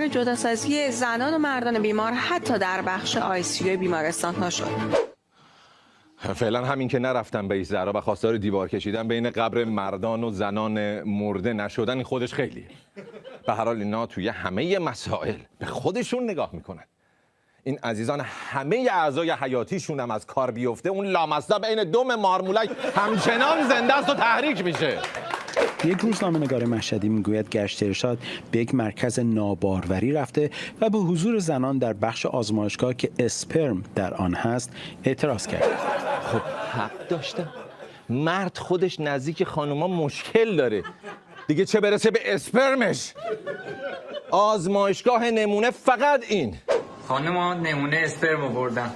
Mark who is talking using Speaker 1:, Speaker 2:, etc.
Speaker 1: جداسازی زنان و مردان بیمار حتی در بخش ICU بیمارستان ها شد.
Speaker 2: فعلا همین که نرفتن به زهرا و خواستار دیوار کشیدن بین قبر مردان و زنان مرده نشدن، این خودش خیلیه. به هر حال اینا توی همه مسائل به خودشون نگاه میکنن. این عزیزان همه اعضای حیاتیشون هم از کار بیفته، اون لامصب بین دم مارمولک همچنان زنده است و تحریک میشه.
Speaker 3: یک روزنامه‌نگار مشهدی میگوید گشت ارشاد به یک مرکز ناباروری رفته و به حضور زنان در بخش آزمایشگاه که اسپرم در آن هست اعتراض کرد.
Speaker 2: خب حق داشتم. مرد خودش نزدیک خانوما مشکل داره دیگه، چه برسه به اسپرمش. آزمایشگاه نمونه فقط این.
Speaker 4: خانم نمونه اسپرم آوردم.